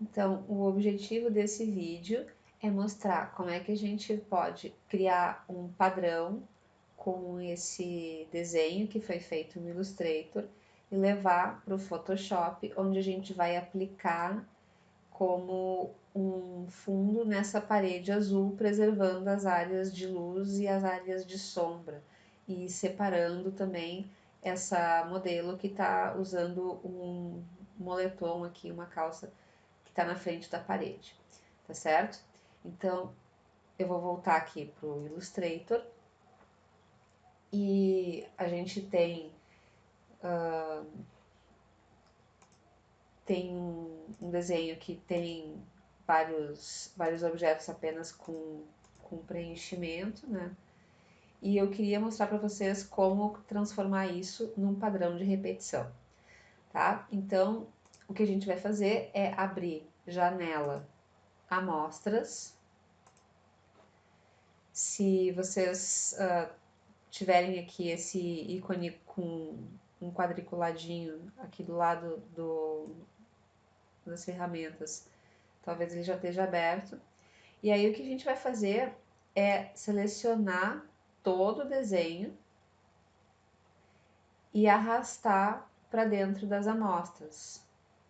Então, o objetivo desse vídeo é mostrar como é que a gente pode criar um padrão com esse desenho que foi feito no Illustrator e levar para o Photoshop, onde a gente vai aplicar como um fundo nessa parede azul, preservando as áreas de luz e as áreas de sombra, e separando também essa modelo que está usando um moletom aqui, uma calça que está na frente da parede, tá certo? Então, eu vou voltar aqui para o Illustrator e a gente tem um desenho que tem vários objetos apenas com preenchimento, né? E eu queria mostrar para vocês como transformar isso num padrão de repetição, tá? Então, o que a gente vai fazer é abrir janela amostras. Se vocês tiverem aqui esse ícone com um quadriculadinho aqui do lado das ferramentas, talvez ele já esteja aberto. E aí o que a gente vai fazer é selecionar todo o desenho e arrastar para dentro das amostras.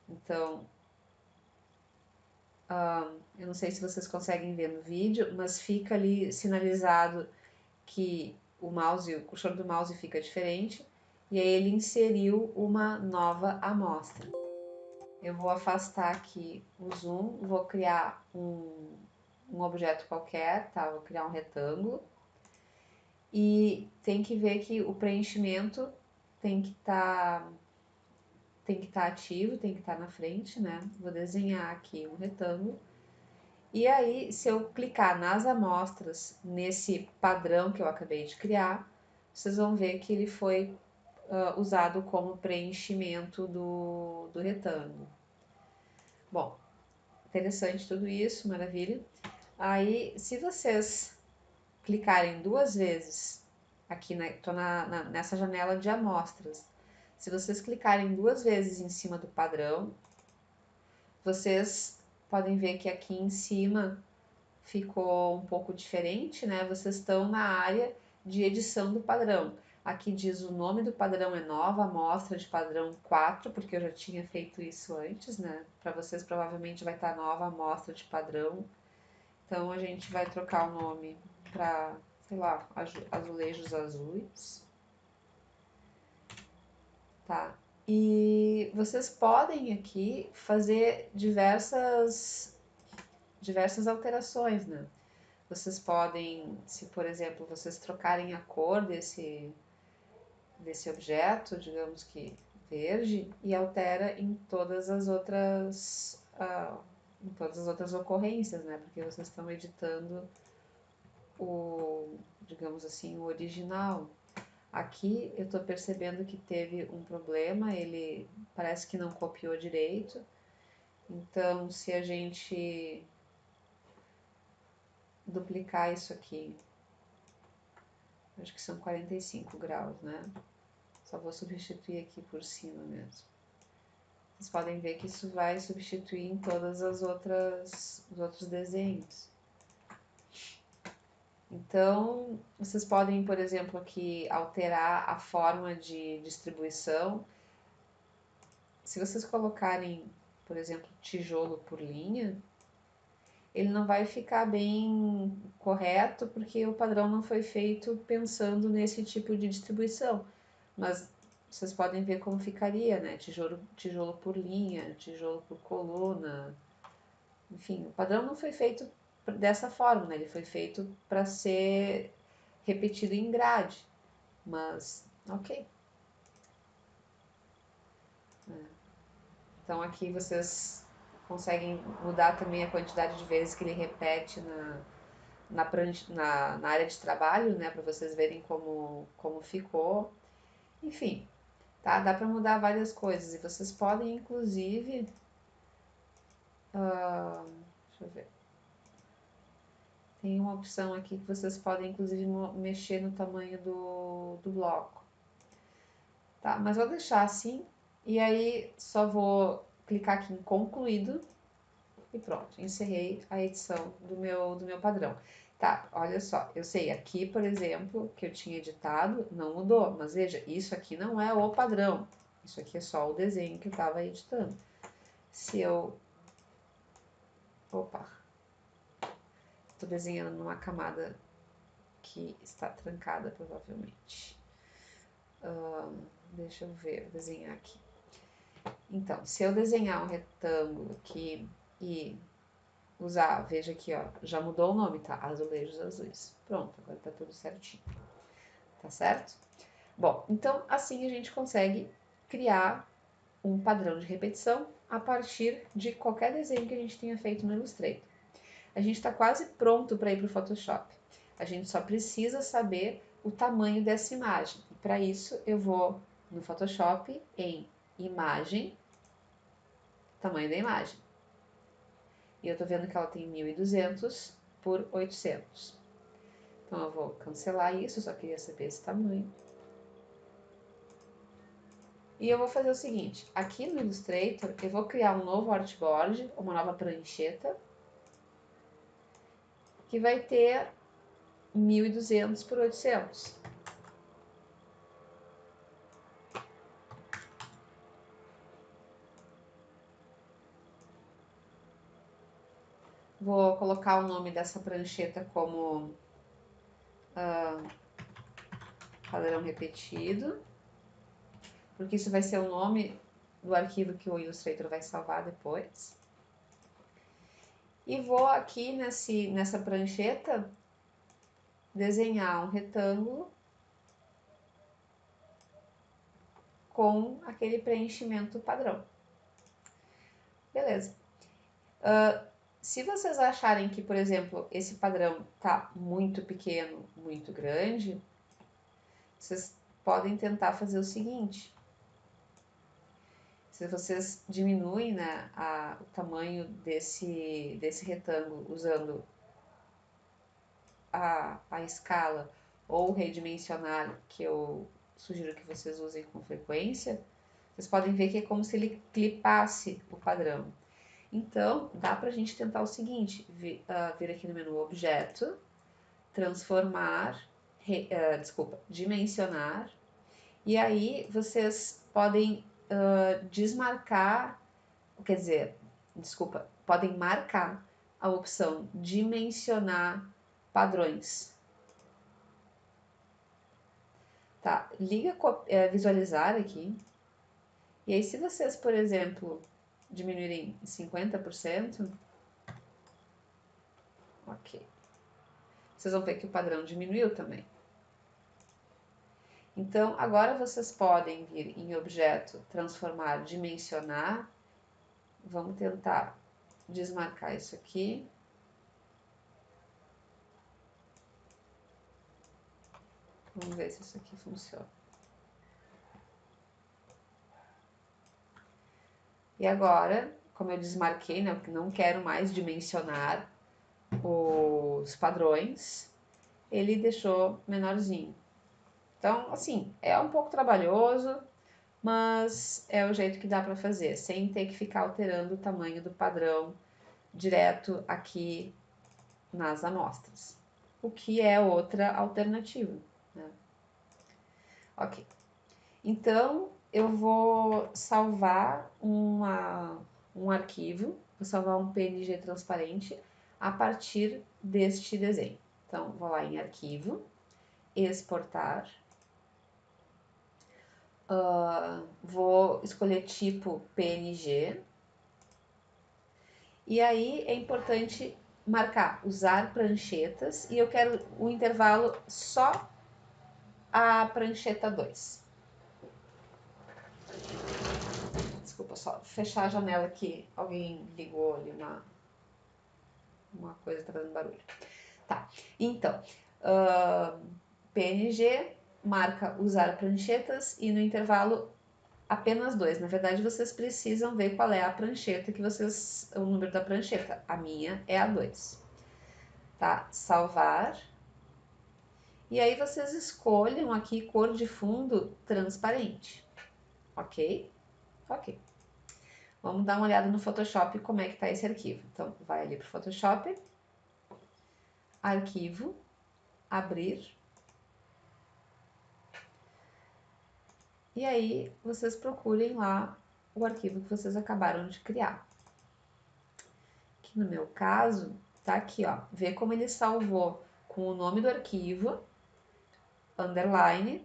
Então, eu não sei se vocês conseguem ver no vídeo, mas fica ali sinalizado que o mouse, o cursor do mouse fica diferente, e aí ele inseriu uma nova amostra. Eu vou afastar aqui o zoom, vou criar um objeto qualquer, tá? Vou criar um retângulo. E tem que ver que o preenchimento tem que estar ativo, tem que estar na frente, né? Vou desenhar aqui um retângulo. E aí, se eu clicar nas amostras, nesse padrão que eu acabei de criar, vocês vão ver que ele foi usado como preenchimento do retângulo. Bom, interessante tudo isso, maravilha. Aí, se vocês clicarem duas vezes aqui, tô nessa janela de amostras, se vocês clicarem duas vezes em cima do padrão, vocês podem ver que aqui em cima ficou um pouco diferente, né? Vocês estão na área de edição do padrão. Aqui diz o nome do padrão é nova amostra de padrão 4, porque eu já tinha feito isso antes, né? Para vocês provavelmente vai estar nova amostra de padrão. Então a gente vai trocar o nome para, sei lá, azulejos azuis, tá? E vocês podem aqui fazer diversas alterações, né? Vocês podem, se por exemplo vocês trocarem a cor desse objeto, digamos que verde, e altera em todas as outras ocorrências, né? Porque vocês estão editando digamos assim, o original. Aqui eu estou percebendo que teve um problema, ele parece que não copiou direito. Então, se a gente duplicar isso aqui, acho que são 45 graus, né? Só vou substituir aqui por cima mesmo. Vocês podem ver que isso vai substituir em todas os outros desenhos. Então, vocês podem, por exemplo, aqui alterar a forma de distribuição. Se vocês colocarem, por exemplo, tijolo por linha, ele não vai ficar bem correto porque o padrão não foi feito pensando nesse tipo de distribuição. Mas vocês podem ver como ficaria, né? Tijolo por linha, tijolo por coluna. Enfim, o padrão não foi feito dessa forma, né? Ele foi feito para ser repetido em grade. Mas, ok. Então aqui vocês conseguem mudar também a quantidade de vezes que ele repete na área de trabalho, né? Para vocês verem como ficou. Enfim, tá? Dá para mudar várias coisas. E vocês podem, inclusive. Deixa eu ver. Tem uma opção aqui que vocês podem, inclusive, mexer no tamanho do bloco. Tá? Mas vou deixar assim. E aí, só vou clicar aqui em concluído. e pronto, encerrei a edição do meu padrão. Tá, olha só, eu sei aqui, por exemplo, que eu tinha editado, não mudou, mas veja, isso aqui não é o padrão, isso aqui é só o desenho que eu estava editando. Se eu... Opa! Estou desenhando numa camada que está trancada, provavelmente. Deixa eu ver, vou desenhar aqui. Então, se eu desenhar um retângulo aqui e usar, veja aqui, ó, já mudou o nome, tá? Azulejos azuis. Pronto, agora tá tudo certinho. Tá certo? Bom, então assim a gente consegue criar um padrão de repetição a partir de qualquer desenho que a gente tenha feito no Illustrator. A gente está quase pronto para ir para o Photoshop. A gente só precisa saber o tamanho dessa imagem. Para isso, eu vou no Photoshop em Imagem, tamanho da imagem. E eu estou vendo que ela tem 1200 por 800. Então, eu vou cancelar isso, só queria saber esse tamanho. E eu vou fazer o seguinte, aqui no Illustrator, eu vou criar um novo artboard, uma nova prancheta, que vai ter 1200 por 800. Vou colocar o nome dessa prancheta como padrão repetido, porque isso vai ser o nome do arquivo que o Illustrator vai salvar depois. E vou aqui nessa prancheta desenhar um retângulo com aquele preenchimento padrão. Beleza. Se vocês acharem que, por exemplo, esse padrão tá muito pequeno, muito grande, vocês podem tentar fazer o seguinte. Se vocês diminuem, né, o tamanho desse retângulo usando a escala ou redimensionar, que eu sugiro que vocês usem com frequência, vocês podem ver que é como se ele clipasse o padrão. Então, dá pra gente tentar o seguinte, vir aqui no menu Objeto, transformar, dimensionar, e aí vocês podem desmarcar, quer dizer, podem marcar a opção dimensionar padrões. Tá, liga visualizar aqui. E aí, se vocês, por exemplo, diminuírem 50%, ok. Vocês vão ver que o padrão diminuiu também. Então, agora vocês podem vir em objeto, transformar, dimensionar. Vamos tentar desmarcar isso aqui. Vamos ver se isso aqui funciona. E agora, como eu desmarquei, né, porque não quero mais dimensionar os padrões, ele deixou menorzinho. Então, assim, é um pouco trabalhoso, mas é o jeito que dá para fazer, sem ter que ficar alterando o tamanho do padrão direto aqui nas amostras. O que é outra alternativa, né? Ok. Então, eu vou salvar um arquivo, vou salvar um PNG transparente a partir deste desenho. Então, vou lá em Arquivo, Exportar. Vou escolher tipo PNG. E aí é importante marcar usar pranchetas e eu quero o intervalo só a prancheta 2. Desculpa, só fechar a janela que alguém ligou ali, uma coisa tá fazendo barulho. Tá, então, PNG, marca usar pranchetas e no intervalo apenas 2. Na verdade, vocês precisam ver qual é a prancheta que vocês, o número da prancheta. A minha é a 2. Tá? Salvar. E aí vocês escolham aqui cor de fundo transparente. Ok? Ok. Vamos dar uma olhada no Photoshop como é que está esse arquivo. Então, vai ali para o Photoshop, arquivo, abrir. E aí, vocês procurem lá o arquivo que vocês acabaram de criar. Que no meu caso, tá aqui, ó. Vê como ele salvou com o nome do arquivo, underline,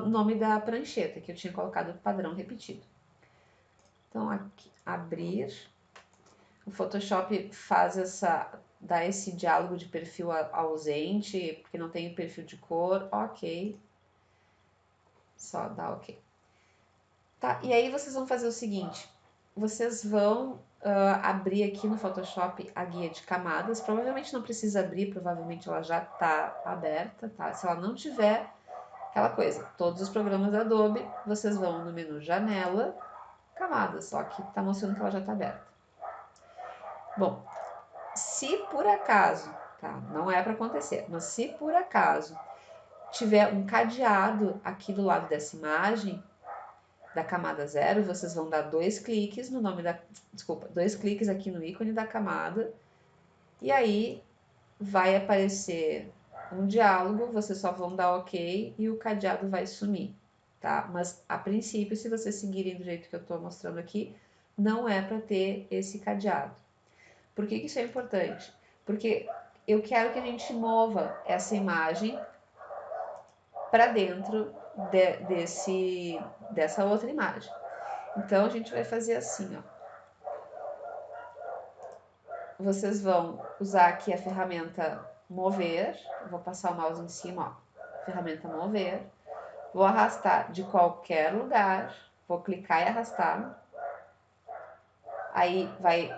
nome da prancheta, que eu tinha colocado padrão repetido. Então, aqui, abrir. O Photoshop dá esse diálogo de perfil ausente, porque não tem perfil de cor, ok. Só dá ok. Tá, e aí vocês vão fazer o seguinte, vocês vão abrir aqui no Photoshop a guia de camadas, provavelmente não precisa abrir, provavelmente ela já está aberta, tá? Se ela não tiver, aquela coisa, todos os programas da Adobe, vocês vão no menu Janela, Camadas, só que está mostrando que ela já está aberta. Bom, se por acaso, tá? Não é para acontecer, mas se por acaso tiver um cadeado aqui do lado dessa imagem, da camada 0, vocês vão dar 2 cliques no nome da... Desculpa, 2 cliques aqui no ícone da camada, e aí vai aparecer um diálogo, vocês só vão dar ok e o cadeado vai sumir, tá? Mas a princípio, se vocês seguirem do jeito que eu estou mostrando aqui, não é para ter esse cadeado. Por que isso é importante? Porque eu quero que a gente mova essa imagem para dentro dessa outra imagem. Então, a gente vai fazer assim, ó. Vocês vão usar aqui a ferramenta mover, vou passar o mouse em cima, ó, ferramenta mover, vou arrastar de qualquer lugar, vou clicar e arrastar, aí vai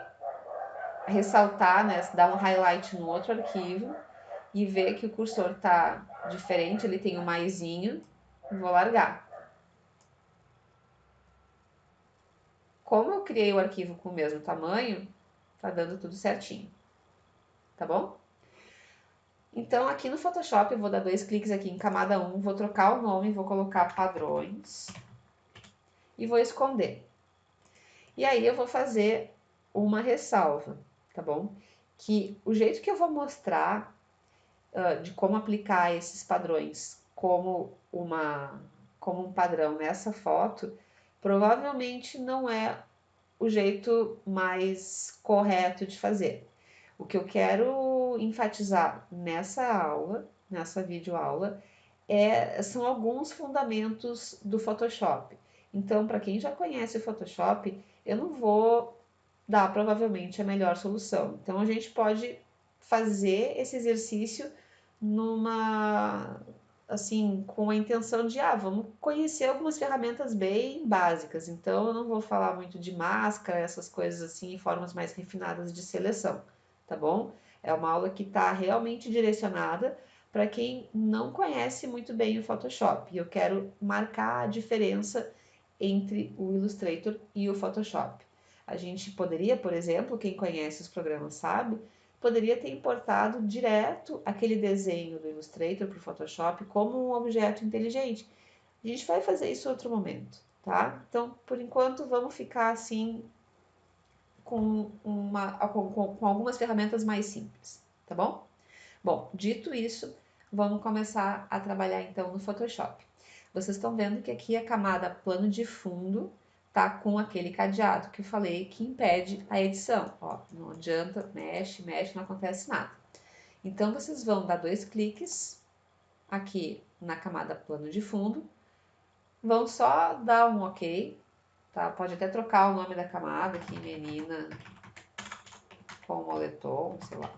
ressaltar, né, dar um highlight no outro arquivo e ver que o cursor tá diferente, ele tem um maisinho, e vou largar. Como eu criei o arquivo com o mesmo tamanho, tá dando tudo certinho, tá bom? Então, aqui no Photoshop, eu vou dar 2 cliques aqui em camada 1, vou trocar o nome, vou colocar padrões e vou esconder. E aí eu vou fazer uma ressalva, tá bom? Que o jeito que eu vou mostrar de como aplicar esses padrões como um padrão nessa foto, provavelmente não é o jeito mais correto de fazer. O que eu quero enfatizar nessa aula, nessa videoaula, são alguns fundamentos do Photoshop. Então, para quem já conhece o Photoshop, eu não vou dar provavelmente a melhor solução. Então, a gente pode fazer esse exercício assim, com a intenção de, vamos conhecer algumas ferramentas bem básicas. Então, eu não vou falar muito de máscara, essas coisas assim, formas mais refinadas de seleção, tá bom? É uma aula que está realmente direcionada para quem não conhece muito bem o Photoshop. E eu quero marcar a diferença entre o Illustrator e o Photoshop. A gente poderia, por exemplo, quem conhece os programas sabe, poderia ter importado direto aquele desenho do Illustrator para o Photoshop como um objeto inteligente. A gente vai fazer isso em outro momento, tá? Então, por enquanto, vamos ficar assim com algumas ferramentas mais simples, tá bom? Bom, dito isso, vamos começar a trabalhar então no Photoshop. Vocês estão vendo que aqui a camada plano de fundo tá com aquele cadeado que eu falei que impede a edição. Ó, não adianta, mexe, mexe, não acontece nada. Então, vocês vão dar 2 cliques aqui na camada plano de fundo, vão só dar um ok, tá? Pode até trocar o nome da camada aqui, menina com moletom, sei lá.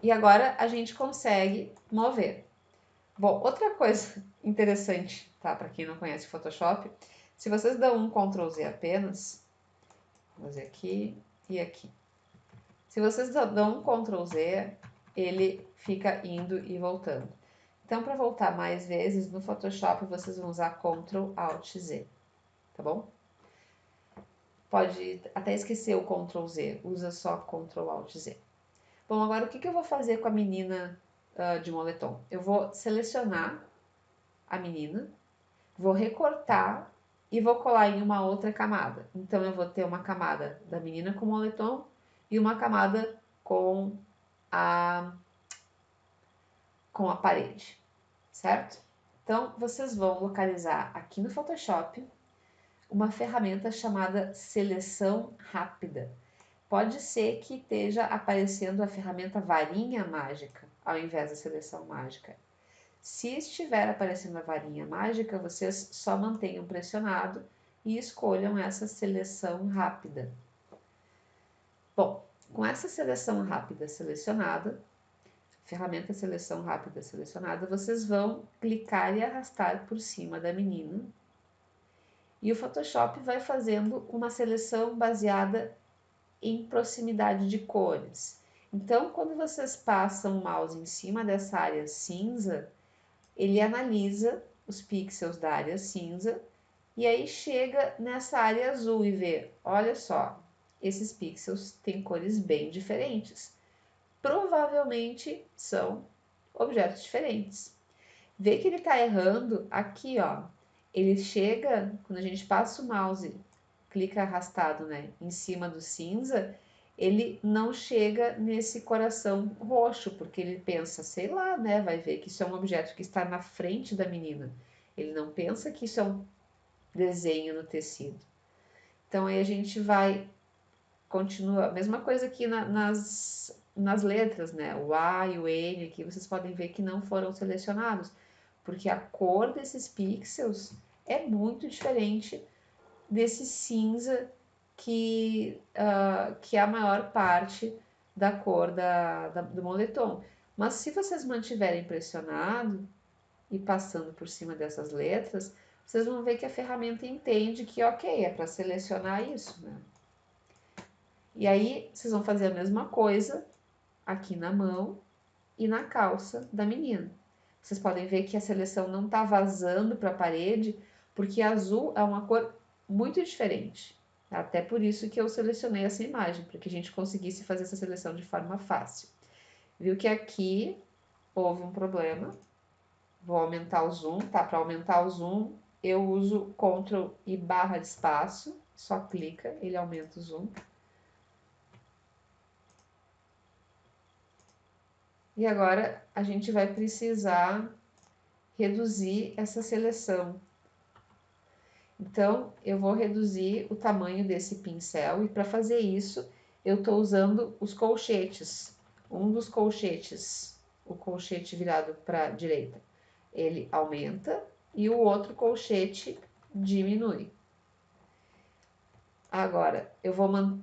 E agora a gente consegue mover. Bom, outra coisa interessante, tá? Para quem não conhece o Photoshop, se vocês dão um Ctrl Z apenas, vou fazer aqui e aqui. Se vocês dão um Ctrl Z, ele fica indo e voltando. Então, para voltar mais vezes, no Photoshop vocês vão usar Ctrl Alt Z, tá bom? Pode até esquecer o Ctrl Z, usa só Ctrl Alt Z. Bom, agora o que eu vou fazer com a menina de moletom? Eu vou selecionar a menina, vou recortar e vou colar em uma outra camada. Então, eu vou ter uma camada da menina com moletom e uma camada com a parede, certo? Então, vocês vão localizar aqui no Photoshop uma ferramenta chamada Seleção Rápida. Pode ser que esteja aparecendo a ferramenta Varinha Mágica, ao invés da Seleção Mágica. Se estiver aparecendo a varinha mágica, vocês só mantenham pressionado e escolham essa seleção rápida. Bom, com essa seleção rápida selecionada, ferramenta seleção rápida selecionada, vocês vão clicar e arrastar por cima da menina. E o Photoshop vai fazendo uma seleção baseada em proximidade de cores. Então, quando vocês passam o mouse em cima dessa área cinza, ele analisa os pixels da área cinza e aí chega nessa área azul e vê, olha só, esses pixels têm cores bem diferentes. Provavelmente são objetos diferentes. Vê que ele está errando aqui, ó. Ele chega, quando a gente passa o mouse, clica arrastado, né, em cima do cinza, ele não chega nesse coração roxo, porque ele pensa, sei lá, né, vai ver que isso é um objeto que está na frente da menina. Ele não pensa que isso é um desenho no tecido. Então aí a gente vai, continua, a mesma coisa aqui nas letras, né, o A e o N aqui, vocês podem ver que não foram selecionados, porque a cor desses pixels é muito diferente desse cinza que é a maior parte da cor do moletom. Mas se vocês mantiverem pressionado e passando por cima dessas letras, vocês vão ver que a ferramenta entende que, ok, é para selecionar isso, né? E aí, vocês vão fazer a mesma coisa aqui na mão e na calça da menina. Vocês podem ver que a seleção não está vazando para a parede, porque azul é uma cor muito diferente. Até por isso que eu selecionei essa imagem, para que a gente conseguisse fazer essa seleção de forma fácil. Viu que aqui houve um problema. Vou aumentar o zoom, tá? Para aumentar o zoom, eu uso Ctrl e barra de espaço, só clica, ele aumenta o zoom. E agora a gente vai precisar reduzir essa seleção. Então, eu vou reduzir o tamanho desse pincel e para fazer isso, eu estou usando os colchetes. Um dos colchetes, o colchete virado para a direita, ele aumenta e o outro colchete diminui. Agora, eu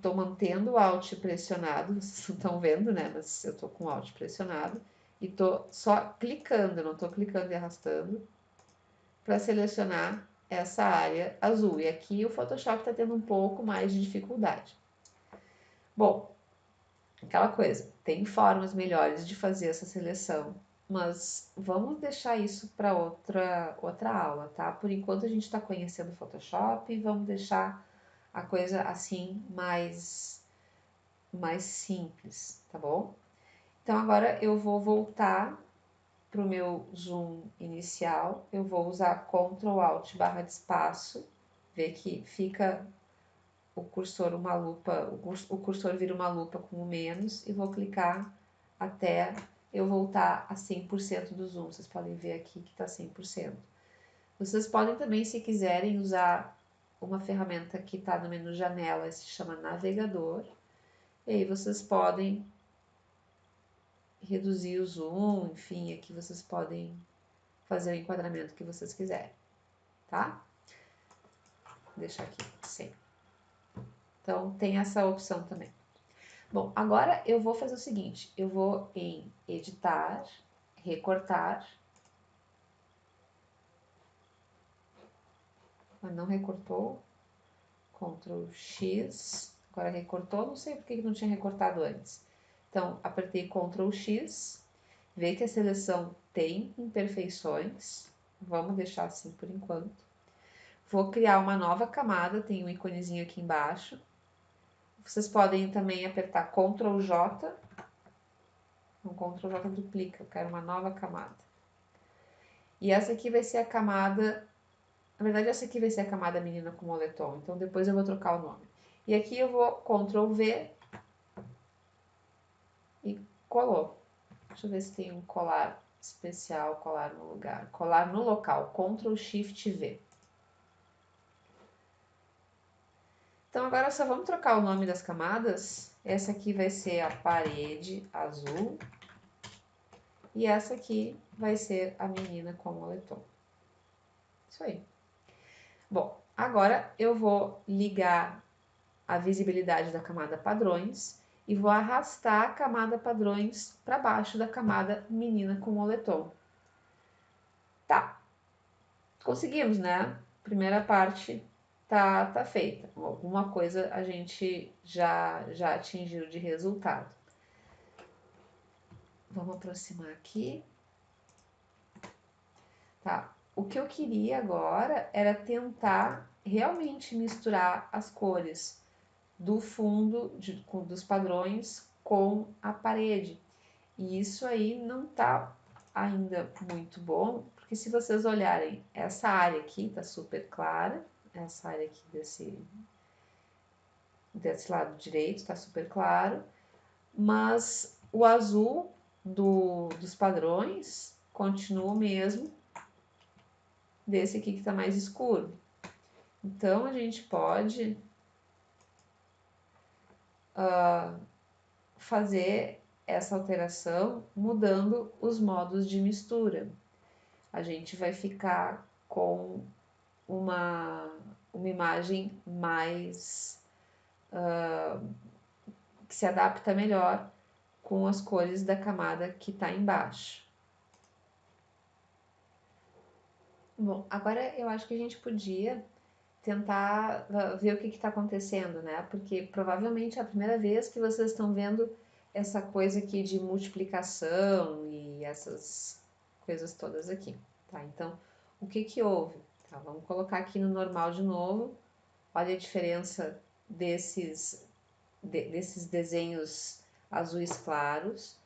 tô mantendo o Alt pressionado, vocês não estão vendo, né? Mas eu tô com o Alt pressionado e tô só clicando, não tô clicando e arrastando para selecionar essa área azul. E aqui o Photoshop está tendo um pouco mais de dificuldade. Bom, aquela coisa, tem formas melhores de fazer essa seleção, mas vamos deixar isso para outra aula, tá? Por enquanto a gente está conhecendo o Photoshop e vamos deixar a coisa assim mais simples, tá bom? Então agora eu vou voltar para o meu zoom inicial, eu vou usar Ctrl Alt barra de espaço, ver que fica o cursor uma lupa, o cursor vira uma lupa com o menos e vou clicar até eu voltar a 100% do zoom. Vocês podem ver aqui que está 100%. Vocês podem também, se quiserem, usar uma ferramenta que está no menu janela, se chama navegador, e aí vocês podem reduzir o zoom, enfim, aqui vocês podem fazer o enquadramento que vocês quiserem, tá? Vou deixar aqui, sim. Então, tem essa opção também. Bom, agora eu vou fazer o seguinte, eu vou em editar, recortar, mas não recortou, Ctrl X, agora recortou, não sei porque não tinha recortado antes. Então, apertei Ctrl X, vê que a seleção tem imperfeições, vamos deixar assim por enquanto. Vou criar uma nova camada, tem um íconezinho aqui embaixo. Vocês podem também apertar Ctrl J, Ctrl J duplica, eu quero uma nova camada. E essa aqui vai ser a camada Na verdade, essa aqui vai ser a camada menina com moletom, então depois eu vou trocar o nome. E aqui eu vou Ctrl V e colou. Deixa eu ver se tem um colar especial, colar no lugar. Colar no local, Ctrl Shift V. Então agora só vamos trocar o nome das camadas. Essa aqui vai ser a parede azul. E essa aqui vai ser a menina com moletom. Isso aí. Bom, agora eu vou ligar a visibilidade da camada padrões e vou arrastar a camada padrões para baixo da camada menina com moletom. Tá, conseguimos, né? Primeira parte tá feita. Alguma coisa a gente já atingiu de resultado. Vamos aproximar aqui. Tá. O que eu queria agora era tentar realmente misturar as cores do fundo dos padrões com a parede. E isso aí não tá ainda muito bom, porque se vocês olharem, essa área aqui tá super clara, essa área aqui desse lado direito tá super claro, mas o azul dos padrões continua o mesmo desse aqui que tá mais escuro. Então, a gente pode fazer essa alteração mudando os modos de mistura. A gente vai ficar com uma imagem mais que se adapta melhor com as cores da camada que está embaixo. Bom, agora eu acho que a gente podia tentar ver o que está acontecendo, né? Porque provavelmente é a primeira vez que vocês estão vendo essa coisa aqui de multiplicação e essas coisas todas aqui, tá? Então, o que que houve? Tá, vamos colocar aqui no normal de novo. Olha a diferença desses desenhos azuis claros.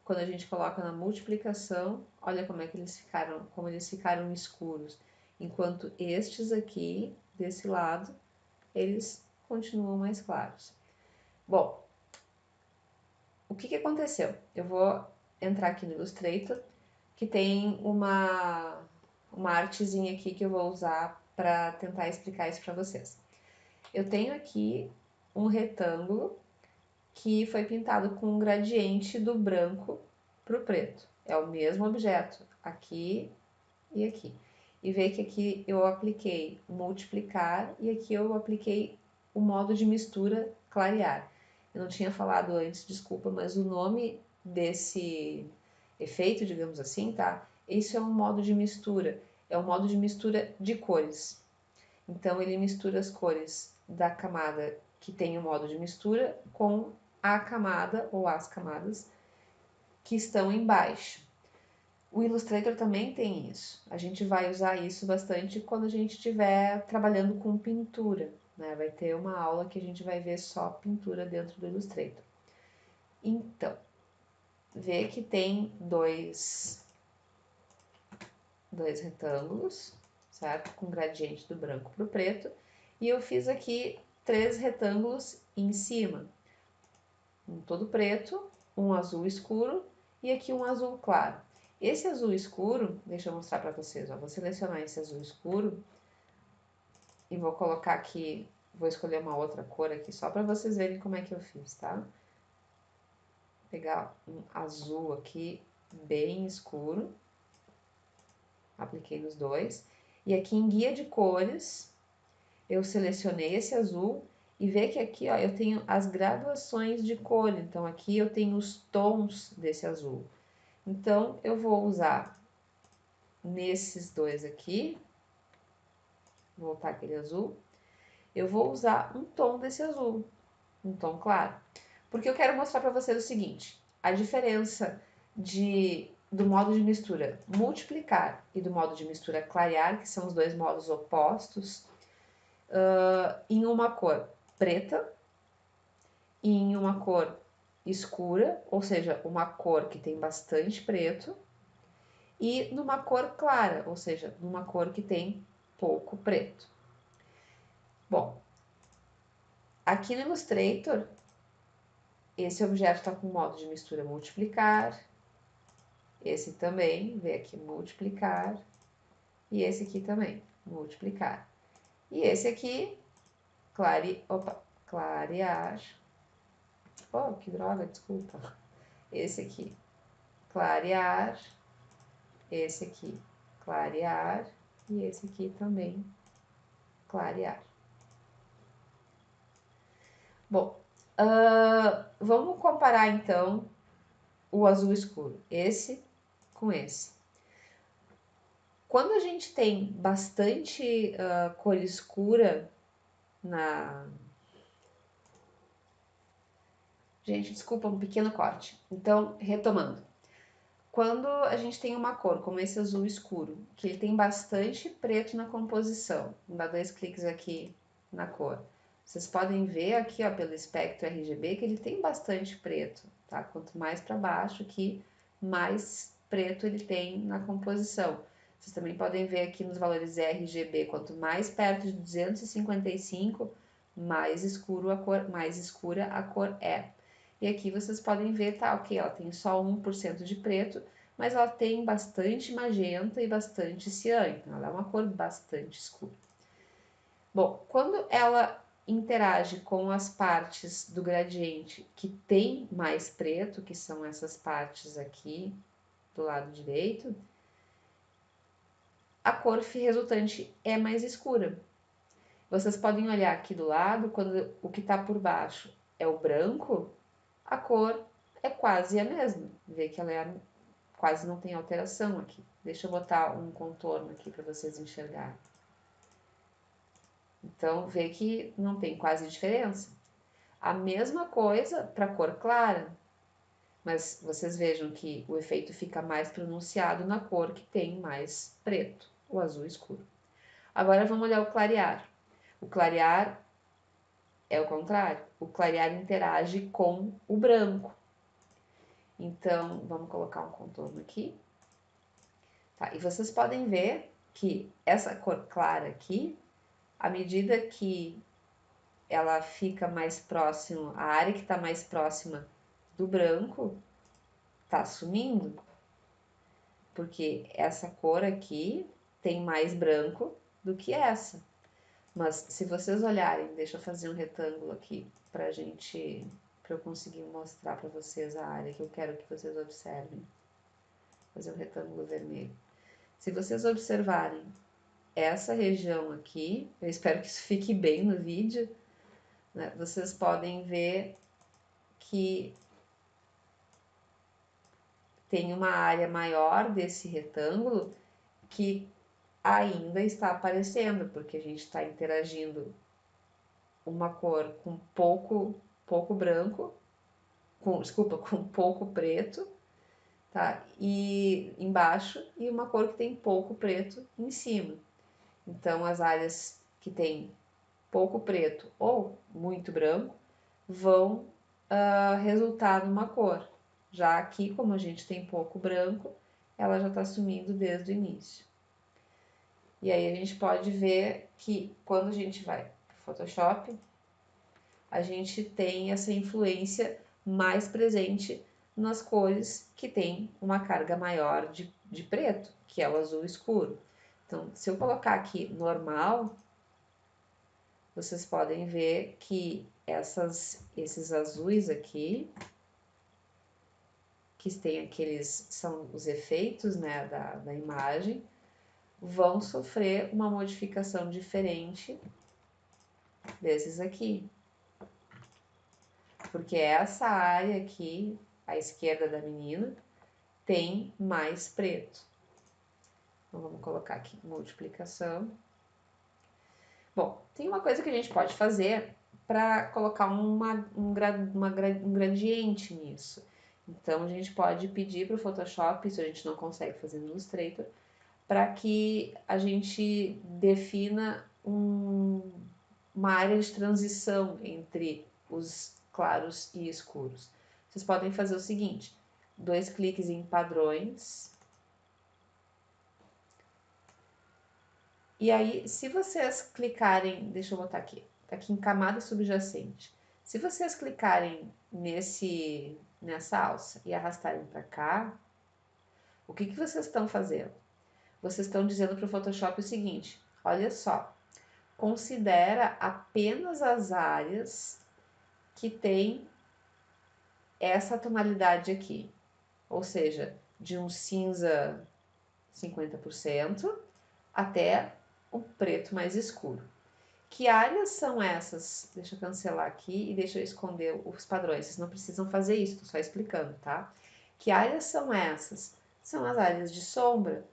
Quando a gente coloca na multiplicação, olha como eles ficaram escuros. Enquanto estes aqui, desse lado, eles continuam mais claros. Bom, o que aconteceu? Eu vou entrar aqui no Illustrator, que tem uma artezinha aqui que eu vou usar para tentar explicar isso para vocês. Eu tenho aqui um retângulo que foi pintado com um gradiente do branco para o preto. É o mesmo objeto, aqui e aqui. E vê que aqui eu apliquei multiplicar e aqui eu apliquei o modo de mistura clarear. Eu não tinha falado antes, desculpa, mas o nome desse efeito, digamos assim, tá? Esse é um modo de mistura, é um modo de mistura de cores. Então ele mistura as cores da camada que tem o modo de mistura com a camada ou as camadas que estão embaixo. O Illustrator também tem isso. A gente vai usar isso bastante quando a gente estiver trabalhando com pintura, né? Vai ter uma aula que a gente vai ver só pintura dentro do Illustrator. Então, vê que tem dois retângulos, certo? Com gradiente do branco para o preto. E eu fiz aqui 3 retângulos em cima. Um todo preto, um azul escuro e aqui um azul claro. Esse azul escuro, deixa eu mostrar para vocês, ó, vou selecionar esse azul escuro e vou colocar aqui, vou escolher uma outra cor aqui só para vocês verem como é que eu fiz, tá? Vou pegar um azul aqui bem escuro, apliquei nos dois, e aqui em guia de cores eu selecionei esse azul e vê que aqui, ó, eu tenho as graduações de cor, então aqui eu tenho os tons desse azul. Então, eu vou usar nesses dois aqui, vou voltar aquele azul, eu vou usar um tom desse azul, um tom claro. Porque eu quero mostrar para vocês o seguinte, a diferença do modo de mistura multiplicar e do modo de mistura clarear, que são os dois modos opostos, em uma cor preta e em uma cor escura, ou seja, uma cor que tem bastante preto, e numa cor clara, ou seja, numa cor que tem pouco preto. Bom, aqui no Illustrator, esse objeto está com modo de mistura multiplicar, esse também, vem aqui multiplicar, e esse aqui também, multiplicar. E esse aqui, clarear, oh, que droga, desculpa. Esse aqui, clarear, esse aqui, clarear, e esse aqui também, clarear. Bom, vamos comparar então o azul escuro, esse com esse. Quando a gente tem bastante cor escura na... Gente, desculpa, um pequeno corte. Então, retomando. Quando a gente tem uma cor como esse azul escuro, que ele tem bastante preto na composição, vou dar 2 cliques aqui na cor. Vocês podem ver aqui, ó, pelo espectro RGB, que ele tem bastante preto, tá? Quanto mais para baixo aqui, mais preto ele tem na composição. Vocês também podem ver aqui nos valores RGB, quanto mais perto de 255, mais escura a cor é. E aqui vocês podem ver, tá, ok, ela tem só 1% de preto, mas ela tem bastante magenta e bastante cian, então ela é uma cor bastante escura. Bom, quando ela interage com as partes do gradiente que tem mais preto, que são essas partes aqui do lado direito, a cor resultante é mais escura. Vocês podem olhar aqui do lado, quando o que está por baixo é o branco, a cor é quase a mesma. Vê que ela quase não tem alteração aqui. Deixa eu botar um contorno aqui para vocês enxergarem. Então, vê que não tem quase diferença. A mesma coisa para a cor clara, mas vocês vejam que o efeito fica mais pronunciado na cor que tem mais preto, o azul escuro. Agora vamos olhar o clarear. O clarear é o contrário. O clarear interage com o branco. Então, vamos colocar um contorno aqui. Tá, e vocês podem ver que essa cor clara aqui, à medida que ela fica mais próximo, a área que está mais próxima do branco, está sumindo. Porque essa cor aqui tem mais branco do que essa. Mas se vocês olharem, deixa eu fazer um retângulo aqui para eu conseguir mostrar para vocês a área que eu quero que vocês observem. Fazer um retângulo vermelho. Se vocês observarem essa região aqui, eu espero que isso fique bem no vídeo, né? Vocês podem ver que tem uma área maior desse retângulo que ainda está aparecendo, porque a gente está interagindo uma cor com pouco branco, com pouco preto, tá? E embaixo, e uma cor que tem pouco preto em cima. Então, as áreas que tem pouco preto ou muito branco vão resultar numa cor. Já aqui, como a gente tem pouco branco, ela já está sumindo desde o início. E aí a gente pode ver que quando a gente vai para o Photoshop, a gente tem essa influência mais presente nas cores que tem uma carga maior de preto, que é o azul escuro. Então, se eu colocar aqui normal, vocês podem ver que esses azuis aqui, que tem são os efeitos, né, da imagem, vão sofrer uma modificação diferente desses aqui. Porque essa área aqui, à esquerda da menina, tem mais preto. Então, vamos colocar aqui multiplicação. Bom, tem uma coisa que a gente pode fazer para colocar um gradiente nisso. Então, a gente pode pedir para o Photoshop, isso a gente não consegue fazer no Illustrator, para que a gente defina uma área de transição entre os claros e escuros. Vocês podem fazer o seguinte, 2 cliques em padrões E aí, se vocês clicarem, deixa eu botar aqui, tá aqui em camada subjacente. Se vocês clicarem nessa alça e arrastarem para cá, o que vocês estão fazendo? Vocês estão dizendo para o Photoshop o seguinte: olha só, considera apenas as áreas que tem essa tonalidade aqui, ou seja, de um cinza 50% até um preto mais escuro. Que áreas são essas? Deixa eu cancelar aqui e deixa eu esconder os padrões. Vocês não precisam fazer isso, estou só explicando, tá? Que áreas são essas? São as áreas de sombra.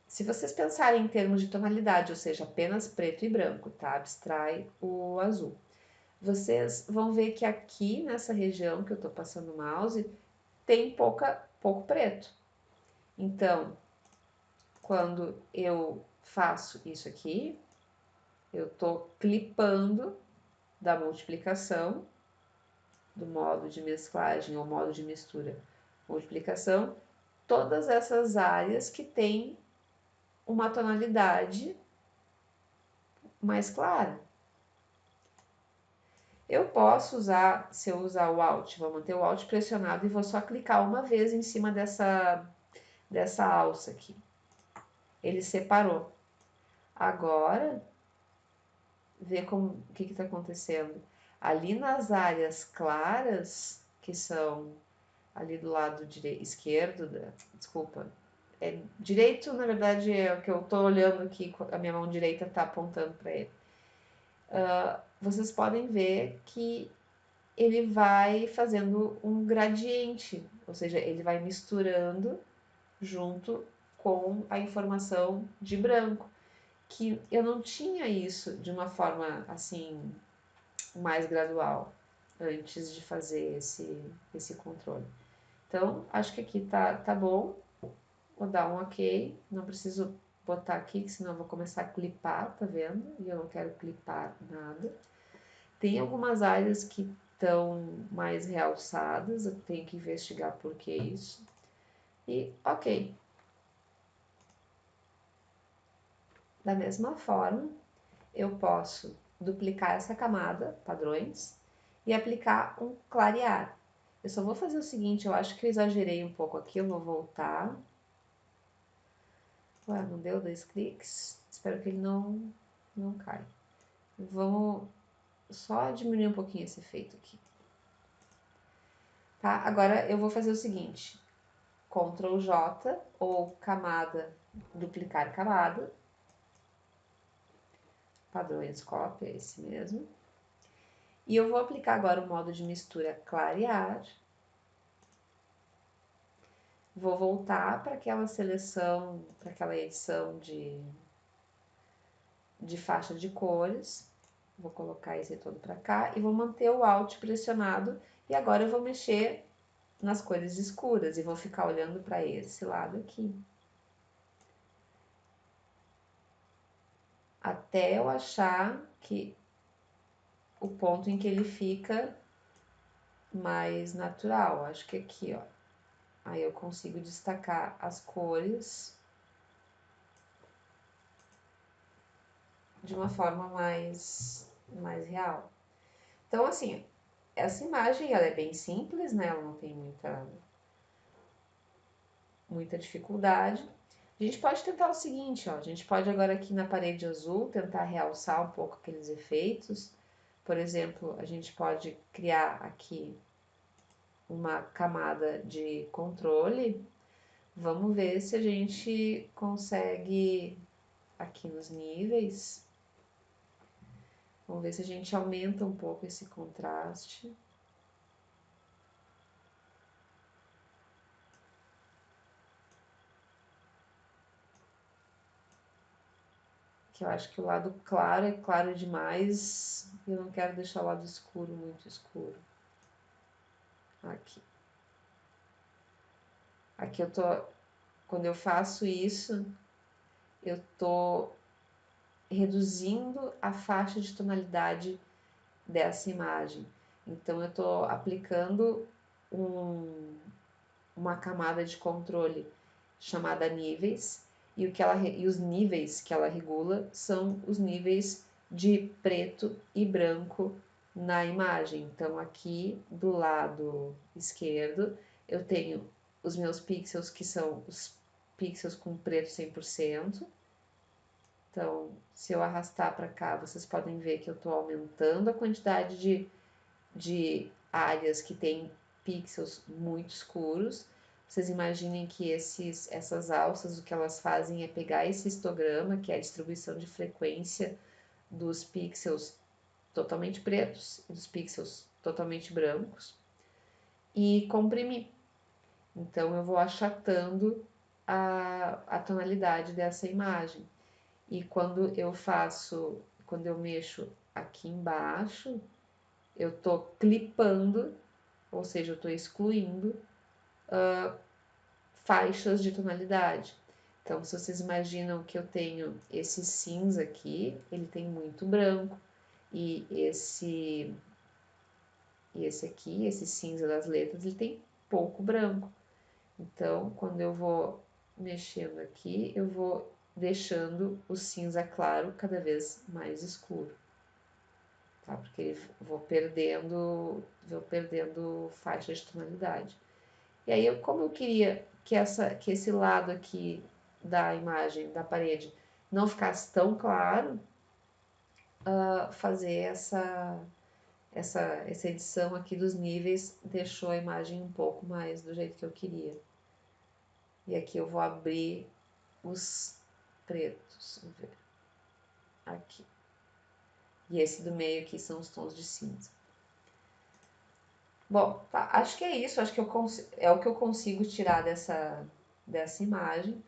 Se vocês pensarem em termos de tonalidade, ou seja, apenas preto e branco, tá? Abstrai o azul. Vocês vão ver que aqui nessa região que eu estou passando o mouse, tem pouco preto. Então, quando eu faço isso aqui, eu estou clipando da multiplicação, do modo de mesclagem ou modo de mistura, multiplicação, todas essas áreas que têm uma tonalidade mais clara. Eu posso usar, se eu usar o Alt, vou manter o Alt pressionado e vou só clicar uma vez em cima dessa alça aqui. Ele separou. Agora, ver o que está acontecendo. Ali nas áreas claras, que são ali do lado esquerdo, desculpa, direito, na verdade, é o que eu estou olhando aqui, a minha mão direita está apontando para ele. Vocês podem ver que ele vai fazendo um gradiente, ou seja, ele vai misturando junto com a informação de branco, que eu não tinha isso de uma forma assim mais gradual antes de fazer esse controle. Então, acho que aqui tá bom. Vou dar um ok. Não preciso botar aqui, que senão eu vou começar a clipar, tá vendo? E eu não quero clipar nada. Tem algumas áreas que estão mais realçadas, eu tenho que investigar por que isso. E ok. Da mesma forma, eu posso duplicar essa camada, padrões, e aplicar um clarear. Eu só vou fazer o seguinte, eu acho que eu exagerei um pouco aqui, eu vou voltar. Ué, não deu 2 cliques? Espero que ele não caia. Vamos só diminuir um pouquinho esse efeito aqui. Tá? Agora eu vou fazer o seguinte, Ctrl J ou camada, duplicar camada, padrões cópia, esse mesmo. E eu vou aplicar agora o modo de mistura clarear. Vou voltar para aquela seleção, para aquela edição de faixa de cores. Vou colocar esse todo para cá e vou manter o Alt pressionado. E agora eu vou mexer nas cores escuras e vou ficar olhando para esse lado aqui. Até eu achar que o ponto em que ele fica mais natural. Acho que aqui, ó. Aí eu consigo destacar as cores de uma forma mais real. Então, assim, essa imagem, ela é bem simples, né? Ela não tem muita dificuldade. A gente pode tentar o seguinte, ó. A gente pode agora aqui na parede azul tentar realçar um pouco aqueles efeitos. Por exemplo, a gente pode criar aqui uma camada de controle. Vamos ver se a gente consegue aqui nos níveis. Vamos ver se a gente aumenta um pouco esse contraste. Que eu acho que o lado claro é claro demais. E eu não quero deixar o lado escuro muito escuro. Aqui. Aqui eu tô... Quando eu faço isso, eu tô reduzindo a faixa de tonalidade dessa imagem. Então, eu tô aplicando uma camada de controle chamada níveis, e os níveis que ela regula são os níveis de preto e branco na imagem. Então, aqui do lado esquerdo, eu tenho os meus pixels, que são os pixels com preto 100%. Então, se eu arrastar para cá, vocês podem ver que eu estou aumentando a quantidade de áreas que tem pixels muito escuros. Vocês imaginem que essas alças, o que elas fazem é pegar esse histograma, que é a distribuição de frequência dos pixels totalmente pretos e dos pixels totalmente brancos, e comprimir. Então, eu vou achatando a tonalidade dessa imagem. E quando eu mexo aqui embaixo, eu tô clipando, ou seja, eu tô excluindo faixas de tonalidade. Então, se vocês imaginam que eu tenho esse cinza aqui, ele tem muito branco, e esse aqui, esse cinza das letras, ele tem pouco branco. Então, quando eu vou mexendo aqui, eu vou deixando o cinza claro cada vez mais escuro, tá? Porque vou perdendo faixa de tonalidade. E aí, como eu queria que esse lado aqui da imagem, da parede, não ficasse tão claro, fazer essa edição aqui dos níveis deixou a imagem um pouco mais do jeito que eu queria. E aqui eu vou abrir os pretos, vamos ver, aqui. E esse do meio aqui são os tons de cinza. Bom, tá, acho que é isso, acho que é o que eu consigo tirar dessa imagem.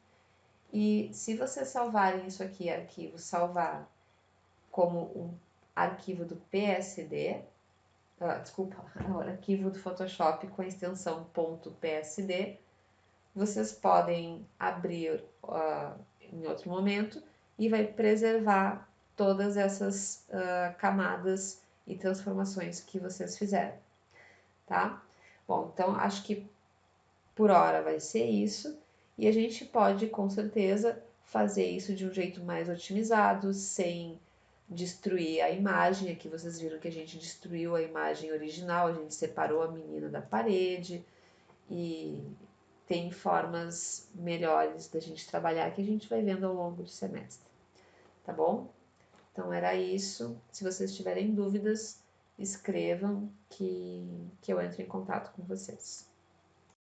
E se vocês salvarem isso aqui, salvar como um arquivo do PSD, desculpa, arquivo do Photoshop com a extensão .psd, vocês podem abrir em outro momento e vai preservar todas essas camadas e transformações que vocês fizeram, tá? Bom, então acho que por hora vai ser isso, e a gente pode com certeza fazer isso de um jeito mais otimizado, sem destruir a imagem. Aqui vocês viram que a gente destruiu a imagem original, a gente separou a menina da parede, e tem formas melhores da gente trabalhar que a gente vai vendo ao longo do semestre, tá bom? Então era isso. Se vocês tiverem dúvidas, escrevam que eu entro em contato com vocês.